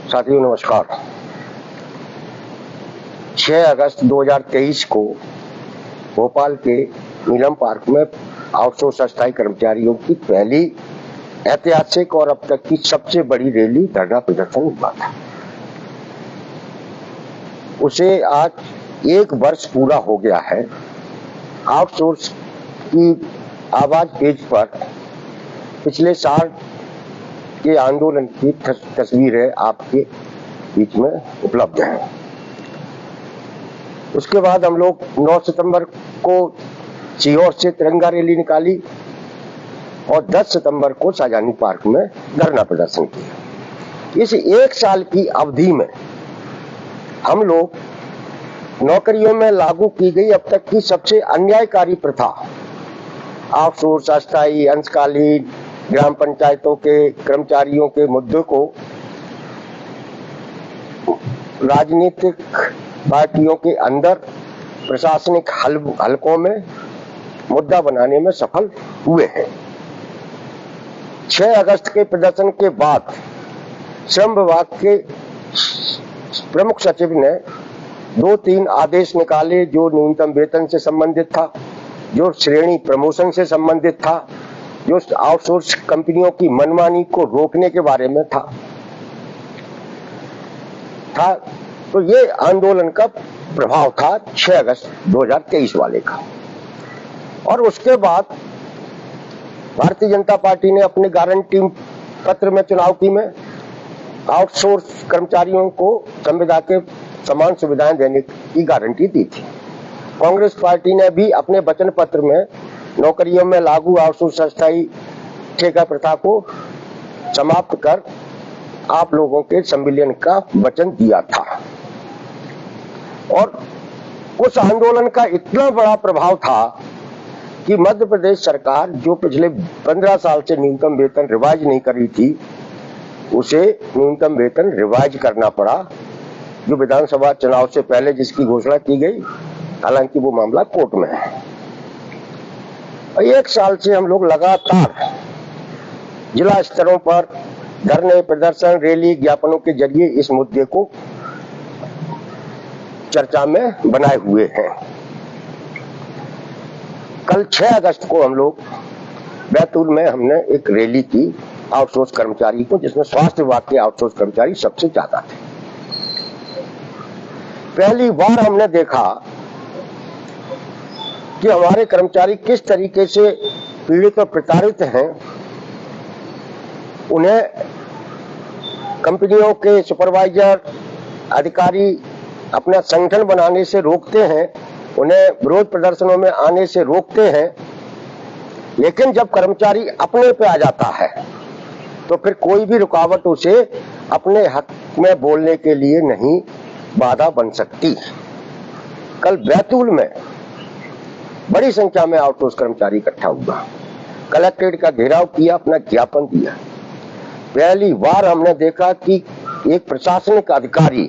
साथियों नमस्कार। 6 अगस्त 2023 को भोपाल के नीलम पार्क में आउटसोर्स अस्थायी कर्मचारियों की पहली ऐतिहासिक और अब तक की सबसे बड़ी रैली धरना प्रदर्शन हुआ था। उसे आज 1 वर्ष पूरा हो गया है। आउटसोर्स की आवाज पेज पर पिछले साल के आंदोलन की तस्वीरें आपके बीच में उपलब्ध हैं। उसके बाद हम लोग 9 सितंबर को सीहोर से तिरंगा रैली निकाली और 10 सितंबर को शाहजहानी पार्क में धरना प्रदर्शन किया। इस 1 साल की अवधि में हम लोग नौकरियों में लागू की गई अब तक की सबसे अन्यायकारी प्रथा आउटसोर्स अस्थायी अंशकालीन ग्राम पंचायतों के कर्मचारियों के मुद्दे को राजनीतिक पार्टियों के अंदर प्रशासनिक हलकों में मुद्दा बनाने में सफल हुए हैं। 6 अगस्त के प्रदर्शन के बाद श्रम विभाग के प्रमुख सचिव ने 2-3 आदेश निकाले जो न्यूनतम वेतन से संबंधित था, जो श्रेणी प्रमोशन से संबंधित था, जो आउटसोर्स कंपनियों की मनमानी को रोकने के बारे में था। तो ये आंदोलन का प्रभाव था 6 अगस्त 2023 वाले का। और उसके बाद भारतीय जनता पार्टी ने अपने गारंटी पत्र में चुनाव की में आउटसोर्स कर्मचारियों को संविदा के समान सुविधाएं देने की गारंटी दी थी। कांग्रेस पार्टी ने भी अपने वचन पत्र में नौकरियों में लागू आउटसोर्स अस्थायी ठेका प्रथा को समाप्त कर आप लोगों के संविलियन का वचन दिया था। और उस आंदोलन का इतना बड़ा प्रभाव था कि मध्य प्रदेश सरकार जो पिछले 15 साल से न्यूनतम वेतन रिवाइज नहीं करी थी, उसे न्यूनतम वेतन रिवाइज करना पड़ा, जो विधानसभा चुनाव से पहले जिसकी घोषणा की गई। हालांकि वो मामला कोर्ट में है। 1 साल से हम लोग लगातार जिला स्तरों पर धरने प्रदर्शन रैली ज्ञापनों के जरिए इस मुद्दे को चर्चा में बनाए हुए हैं। कल 6 अगस्त को हम लोग बैतूल में हमने एक रैली की आउटसोर्स कर्मचारी को, जिसमें स्वास्थ्य विभाग के आउटसोर्स कर्मचारी सबसे ज्यादा थे। पहली बार हमने देखा कि हमारे कर्मचारी किस तरीके से पीड़ित और प्रताड़ित हैं। उन्हें कंपनियों के सुपरवाइजर अधिकारी अपना संगठन बनाने से रोकते हैं, उन्हें विरोध प्रदर्शनों में आने से रोकते हैं, लेकिन जब कर्मचारी अपने पे आ जाता है तो फिर कोई भी रुकावट उसे अपने हक में बोलने के लिए नहीं बाधा बन सकती। कल बैतूल में बड़ी संख्या में आउटसोर्स कर्मचारी इकट्ठा हुआ, कलेक्ट्रेट का घेराव किया, अपना ज्ञापन दिया। पहली बार हमने देखा कि एक प्रशासनिक अधिकारी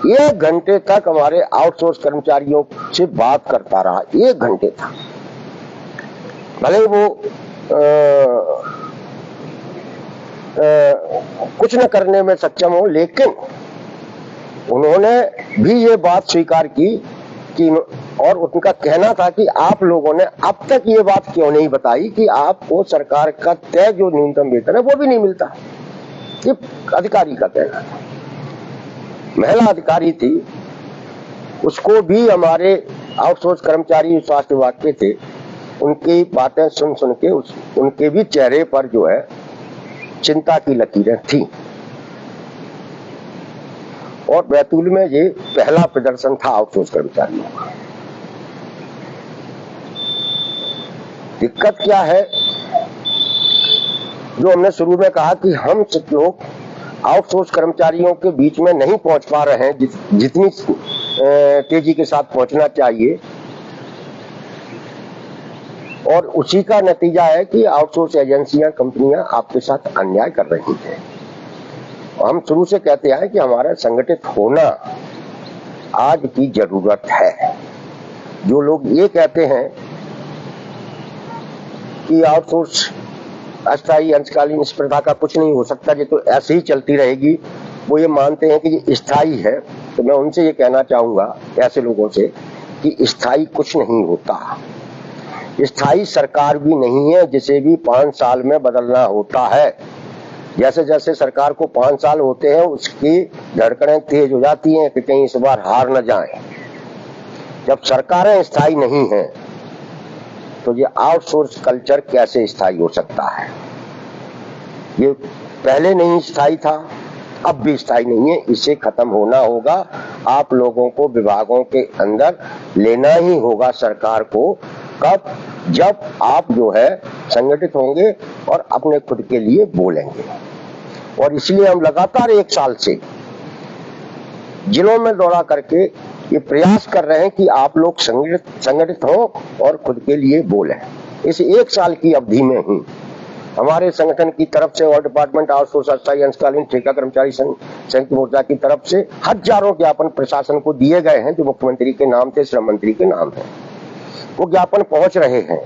1 घंटे तक हमारे आउटसोर्स कर्मचारियों से बात करता रहा। 1 घंटे था। भले वो कुछ न करने में सक्षम हो, लेकिन उन्होंने भी ये बात स्वीकार की कि, और उनका कहना था कि आप लोगों ने अब तक ये बात क्यों नहीं बताई कि आपको सरकार का तय जो न्यूनतम वेतन है वो भी नहीं मिलता। ये अधिकारी का कहना था। महिला अधिकारी थी, उसको भी हमारे आउटसोर्स कर्मचारी स्वास्थ्य विभाग के थे, उनकी बातें सुन के उनके भी चेहरे पर जो है चिंता की लकीरें थी। और बैतूल में ये पहला प्रदर्शन था आउटसोर्स कर्मचारियों का। दिक्कत क्या है, जो हमने शुरू में कहा कि हम लोग आउटसोर्स कर्मचारियों के बीच में नहीं पहुंच पा रहे हैं जितनी तेजी के साथ पहुंचना चाहिए, और उसी का नतीजा है कि आउटसोर्स एजेंसियां कंपनियां आपके साथ अन्याय कर रही हैं। हम शुरू से कहते हैं कि हमारा संगठित होना आज की जरूरत है। जो लोग ये कहते हैं कि आउटसोर्स अस्थायी अंशकालीन स्पर्धा का कुछ नहीं हो सकता, ये तो ऐसे ही चलती रहेगी, वो ये मानते हैं कि ये स्थायी है, तो मैं उनसे ये कहना चाहूंगा ऐसे लोगों से कि स्थायी कुछ नहीं होता। स्थायी सरकार भी नहीं है जिसे भी 5 साल में बदलना होता है। जैसे जैसे सरकार को 5 साल होते हैं उसकी धड़कनें तेज हो जाती हैं कि कहीं इस बार हार न जाए। जब सरकारें स्थायी नहीं हैं तो ये आउटसोर्स कल्चर कैसे स्थायी हो सकता है? ये पहले नहीं स्थायी था, अब भी स्थायी नहीं है। इसे खत्म होना होगा। आप लोगों को विभागों के अंदर लेना ही होगा सरकार को। कब? जब आप जो है संगठित होंगे और अपने खुद के लिए बोलेंगे। और इसलिए हम लगातार 1 साल से जिलों में दौरा करके ये प्रयास कर रहे हैं कि आप लोग संगठित हो और खुद के लिए बोलें। इस 1 साल की अवधि में ही हमारे संगठन की तरफ से और डिपार्टमेंट आउटसोर्स अस्थायी अंशकालीन ठेका कर्मचारी संयुक्त मोर्चा की तरफ से हजारों ज्ञापन प्रशासन को दिए गए हैं, जो मुख्यमंत्री के नाम थे, श्रम मंत्री के नाम है। वो ज्ञापन पहुंच रहे हैं,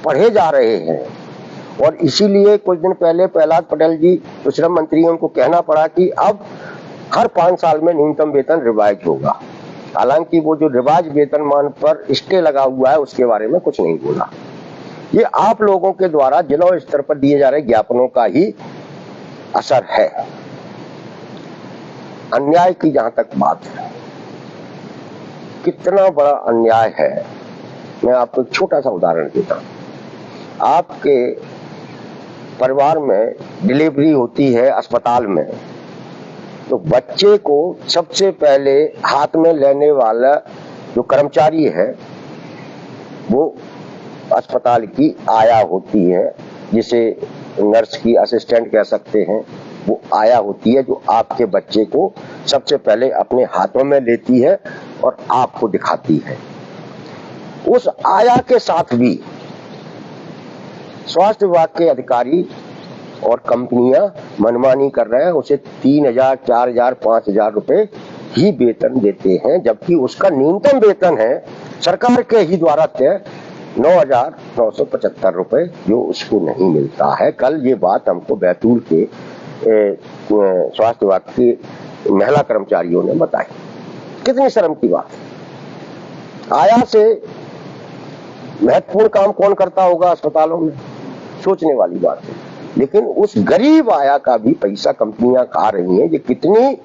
पढ़े जा रहे हैं। और इसीलिए कुछ दिन पहले प्रहलाद पटेल जी जो श्रम मंत्री हैं उनको कहना पड़ा कि अब हर 5 साल में न्यूनतम वेतन रिवाइज होगा। हालांकि वो जो रिवाइज वेतनमान पर स्टे लगा हुआ है उसके बारे में कुछ नहीं बोला। ये आप लोगों के द्वारा जिला स्तर पर दिए जा रहे ज्ञापनों का ही असर है। अन्याय की जहां तक बात है, कितना बड़ा अन्याय है, मैं आपको एक छोटा सा उदाहरण देता हूं। आपके परिवार में डिलीवरी होती है अस्पताल में, तो बच्चे को सबसे पहले हाथ में लेने वाला जो कर्मचारी है वो अस्पताल की आया होती है, जिसे नर्स की असिस्टेंट कह सकते हैं। वो आया होती है जो आपके बच्चे को सबसे पहले अपने हाथों में लेती है और आपको दिखाती है। उस आया के साथ भी स्वास्थ्य विभाग के अधिकारी और कंपनियां मनमानी कर रहे हैं। उसे 3,000, 4,000, 5,000 रुपए ही वेतन देते हैं, जबकि उसका न्यूनतम वेतन है सरकार के ही द्वारा तय 9,975 रुपए, जो उसको नहीं मिलता है। कल ये बात हमको बैतूल के स्वास्थ्य विभाग की महिला कर्मचारियों ने बताई। कितनी शर्म की बात है। आया से महत्वपूर्ण काम कौन करता होगा अस्पतालों में? सोचने वाली बात है। लेकिन उस गरीब आया का भी पैसा कंपनियां खा रही हैं। ये कितनी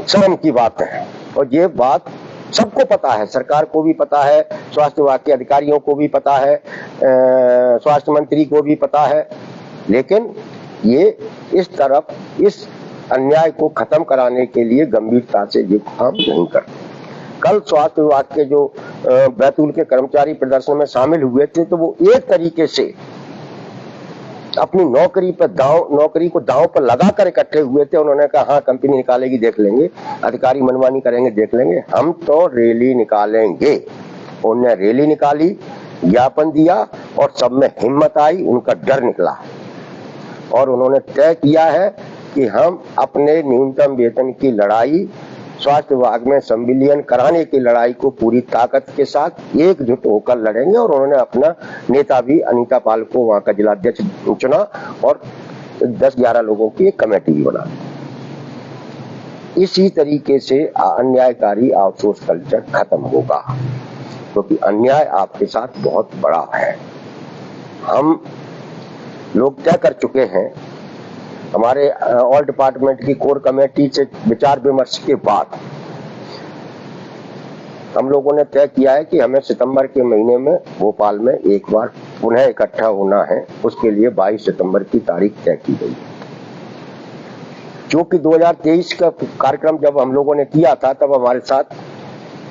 शर्म की बात है। और ये बात सबको पता है, सरकार को भी पता है, स्वास्थ्य विभाग के अधिकारियों को भी पता है, स्वास्थ्य मंत्री को भी पता है। लेकिन ये इस तरफ इस अन्याय को खत्म कराने के लिए गंभीरता से ये काम नहीं करते। कल स्वास्थ्य विभाग के जो बैतूल के कर्मचारी प्रदर्शन में शामिल हुए थे, तो वो एक तरीके से अपनी नौकरी को दांव पर लगा कर इकट्ठे हुए थे। उन्होंने कहा हाँ कंपनी निकालेगी देख लेंगे, अधिकारी मनमानी करेंगे देख लेंगे, हम तो रैली निकालेंगे। उन्होंने रैली निकाली, ज्ञापन दिया और सब में हिम्मत आई, उनका डर निकला और उन्होंने तय किया है कि हम अपने न्यूनतम वेतन की लड़ाई, स्वास्थ्य विभाग में संविलियन कराने की लड़ाई को पूरी ताकत के साथ एकजुट होकर लड़ेंगे। और उन्होंने अपना नेता भी अनीता पाल को वहां का जिलाध्यक्ष चुना और 10-11 लोगों की एक कमेटी भी बना दी। इसी तरीके से अन्यायकारी आउटसोर्स कल्चर खत्म होगा, क्योंकि अन्याय आपके साथ बहुत बड़ा है। हम लोग तय कर चुके हैं, हमारे ऑल डिपार्टमेंट की कोर कमेटी से विचार विमर्श के बाद हम लोगों ने तय किया है कि हमें सितंबर के महीने में भोपाल में एक बार पुनः इकट्ठा होना है। उसके लिए 22 सितंबर की तारीख तय की गई। क्योंकि 2023 का कार्यक्रम जब हम लोगों ने किया था, तब हमारे साथ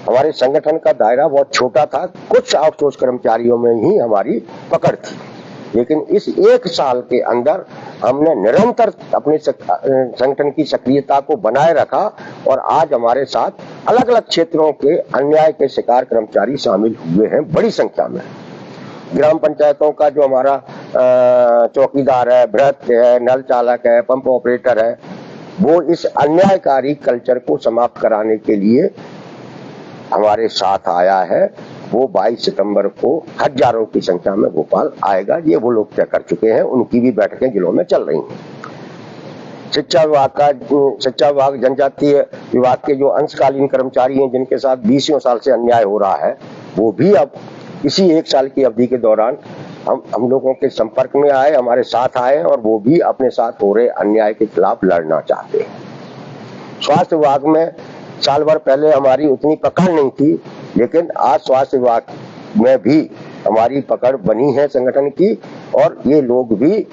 हमारे संगठन का दायरा बहुत छोटा था, कुछ आउटसोर्स कर्मचारियों में ही हमारी पकड़ थी। लेकिन इस 1 साल के अंदर हमने निरंतर अपने संगठन की सक्रियता को बनाए रखा और आज हमारे साथ अलग अलग क्षेत्रों के अन्याय के शिकार कर्मचारी शामिल हुए हैं बड़ी संख्या में। ग्राम पंचायतों का जो हमारा चौकीदार है, भ्रष्ट है, नल चालक है, पंप ऑपरेटर है, वो इस अन्यायकारी कल्चर को समाप्त कराने के लिए हमारे साथ आया है। वो 22 सितंबर को हजारों की संख्या में भोपाल आएगा। ये वो लोग तय कर चुके हैं, उनकी भी बैठकें जिलों में चल रही हैं। शिक्षा विभाग जनजातीय विभाग के जो अंशकालीन कर्मचारी हैं जिनके साथ 20 साल से अन्याय हो रहा है, वो भी अब इसी 1 साल की अवधि के दौरान हम लोगों के संपर्क में आए, हमारे साथ आए और वो भी अपने साथ हो रहे अन्याय के खिलाफ लड़ना चाहते हैं। स्वास्थ्य विभाग में साल भर पहले हमारी उतनी पकड़ नहीं थी, लेकिन आज स्वास्थ्य विभाग में भी हमारी पकड़ बनी है संगठन की, और ये लोग भी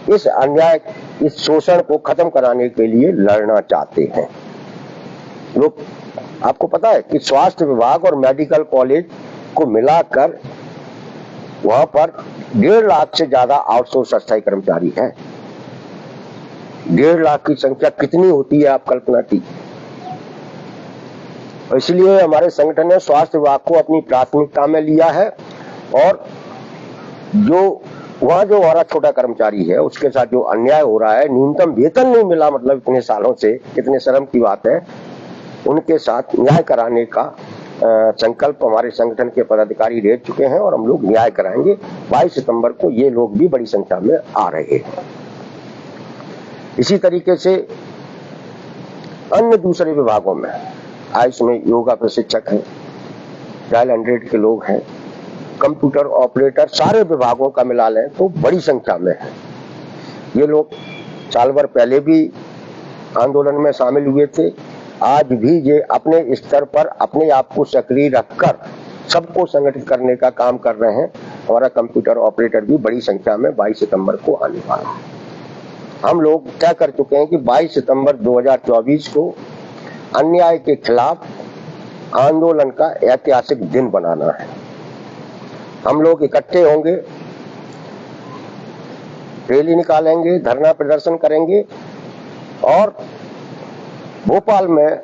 इस अन्याय, इस शोषण को खत्म कराने के लिए लड़ना चाहते हैं। लोग, आपको पता है कि स्वास्थ्य विभाग और मेडिकल कॉलेज को मिलाकर वहां पर 1.5 लाख से ज्यादा आउटसोर्स अस्थायी कर्मचारी हैं। 1.5 लाख की संख्या कितनी होती है, आप कल्पना कीजिए। इसलिए हमारे संगठन ने स्वास्थ्य विभाग को अपनी प्राथमिकता में लिया है, और वहां जो हमारा छोटा कर्मचारी है उसके साथ जो अन्याय हो रहा है, न्यूनतम वेतन नहीं मिला, मतलब इतने सालों से, कितने शर्म की बात है, उनके साथ न्याय कराने का संकल्प हमारे संगठन के पदाधिकारी ले चुके हैं, और हम लोग न्याय कराएंगे। 22 सितंबर को ये लोग भी बड़ी संख्या में आ रहे हैं। इसी तरीके से अन्य दूसरे विभागों में, आयुष में योगा प्रशिक्षक हैं, डायल 100 के लोग हैं, कंप्यूटर ऑपरेटर, सारे विभागों का मिला लें तो बड़ी संख्या में है। ये लोग साल भर पहले भी आंदोलन में शामिल हुए थे, आज भी ये अपने स्तर पर अपने आप को सक्रिय रखकर सबको संगठित करने का काम कर रहे हैं। हमारा कंप्यूटर ऑपरेटर भी बड़ी संख्या में 22 सितंबर को आने वाला है। हम लोग तय कर चुके हैं कि 22 सितंबर 2024 को अन्याय के खिलाफ आंदोलन का ऐतिहासिक दिन बनाना है। हम लोग इकट्ठे होंगे, रैली निकालेंगे, धरना प्रदर्शन करेंगे, और भोपाल में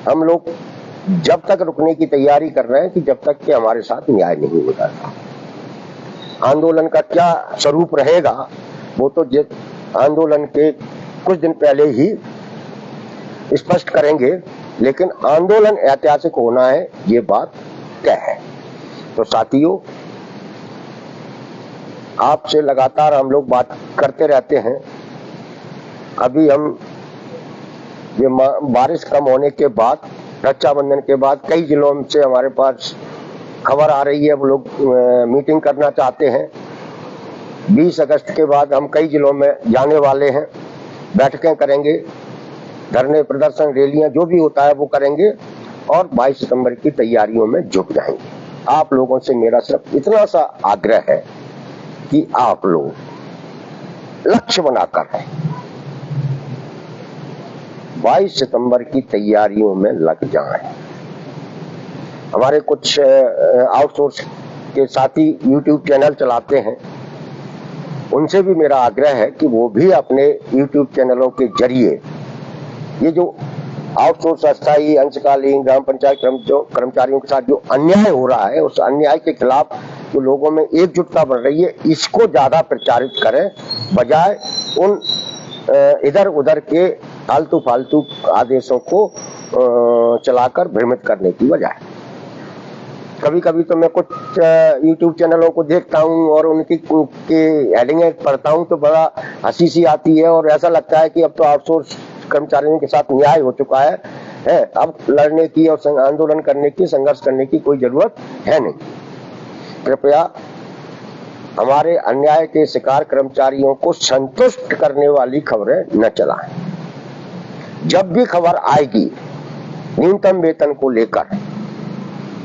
हम लोग जब तक रुकने की तैयारी कर रहे हैं कि जब तक कि हमारे साथ न्याय नहीं होता। आंदोलन का क्या स्वरूप रहेगा वो तो आंदोलन के कुछ दिन पहले ही स्पष्ट करेंगे, लेकिन आंदोलन ऐतिहासिक होना है, ये बात तय है। तो साथियों, आपसे लगातार हम लोग बात करते रहते हैं। अभी हम ये बारिश कम होने के बाद, रक्षाबंधन के बाद कई जिलों से हमारे पास खबर आ रही है, वो लोग मीटिंग करना चाहते हैं। 20 अगस्त के बाद हम कई जिलों में जाने वाले हैं, बैठकें करेंगे, धरने प्रदर्शन, रैलियां, जो भी होता है वो करेंगे, और 22 सितंबर की तैयारियों में जुट जाएंगे। आप लोगों से मेरा सिर्फ इतना सा आग्रह है कि आप लोग लक्ष्य बनाकर 22 सितंबर की तैयारियों में लग जाएं। हमारे कुछ आउटसोर्स के साथी YouTube चैनल चलाते हैं, उनसे भी मेरा आग्रह है कि वो भी अपने YouTube चैनलों के जरिए ये जो आउटसोर्स अस्थायी अंशकालीन ग्राम पंचायत कर्मचारियों के साथ जो अन्याय हो रहा है, उस अन्याय के खिलाफ जो लोगों में एकजुटता बढ़ रही है, इसको ज्यादा प्रचारित करें, बजाय उन इधर उधर के फालतू फालतू आदेशों को चलाकर भ्रमित करने की बजाय। कभी कभी तो मैं कुछ YouTube चैनलों को देखता हूं और उनकी हेडिंगें पढ़ता हूं तो बड़ा हंसी सी आती है, और ऐसा लगता है कि अब तो आउटसोर्स कर्मचारियों के साथ न्याय हो चुका है, अब लड़ने की और आंदोलन करने की, संघर्ष करने की कोई जरूरत है नहीं। कृपया हमारे अन्याय के शिकार कर्मचारियों को संतुष्ट करने वाली खबरें न चलाएं। जब भी खबर आएगी न्यूनतम वेतन को लेकर,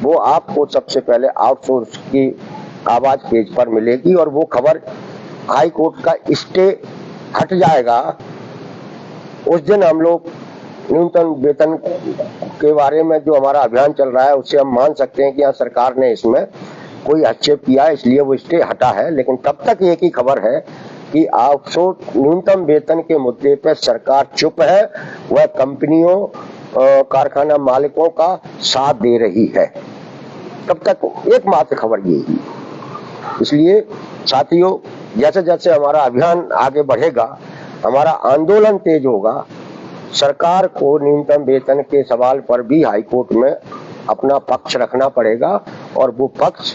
वो आपको सबसे पहले आउटसोर्स की आवाज पेज पर मिलेगी, और वो खबर हाई कोर्ट का स्टे हट जाएगा, उस दिन हम लोग न्यूनतम वेतन के बारे में जो हमारा अभियान चल रहा है उससे हम मान सकते हैं कि यहाँ सरकार ने इसमें कोई हस्तक्षेप किया, इसलिए वो स्टे हटा है। लेकिन तब तक एक ही खबर है कि आउटसोर्स न्यूनतम वेतन के मुद्दे पर सरकार चुप है, वह कंपनियों कारखाना मालिकों का साथ दे रही है। तब तक एकमात्र खबर यही। इसलिए साथियों, जैसे जैसे हमारा अभियान आगे बढ़ेगा, हमारा आंदोलन तेज होगा, सरकार को न्यूनतम वेतन के सवाल पर भी हाईकोर्ट में अपना पक्ष रखना पड़ेगा, और वो पक्ष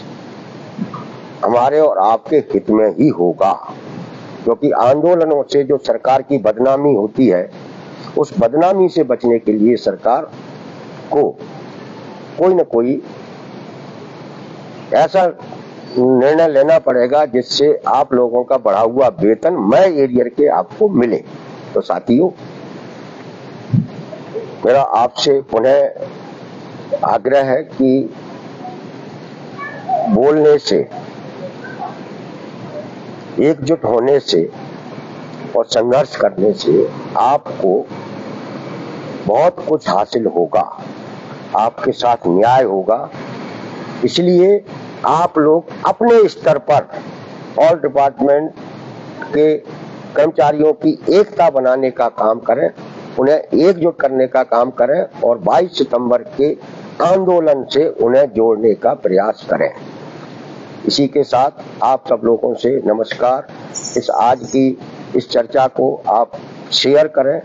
हमारे और आपके हित में ही होगा। क्योंकि आंदोलनों से जो सरकार की बदनामी होती है, उस बदनामी से बचने के लिए सरकार को कोई न कोई ऐसा निर्णय लेना पड़ेगा जिससे आप लोगों का बढ़ा हुआ वेतन मई एरियर के आपको मिले। तो साथियों, मेरा आपसे पुनः आग्रह है कि बोलने से, एकजुट होने से और संघर्ष करने से आपको बहुत कुछ हासिल होगा, आपके साथ न्याय होगा। इसलिए आप लोग अपने स्तर पर ऑल डिपार्टमेंट के कर्मचारियों की एकता बनाने का काम करें, उन्हें एकजुट करने का काम करें और 22 सितंबर के आंदोलन से उन्हें जोड़ने का प्रयास करें। इसी के साथ आप सब लोगों से नमस्कार। आज की इस चर्चा को आप शेयर करें,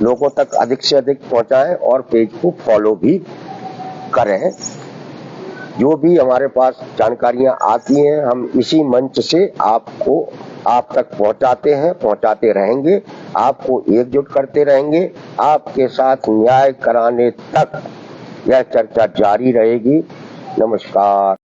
लोगों तक अधिक से अधिक पहुंचाएं और पेज को फॉलो भी करें। जो भी हमारे पास जानकारियां आती हैं, हम इसी मंच से आप तक पहुंचाते हैं, पहुंचाते रहेंगे, आपको एकजुट करते रहेंगे। आपके साथ न्याय कराने तक यह चर्चा जारी रहेगी। नमस्कार।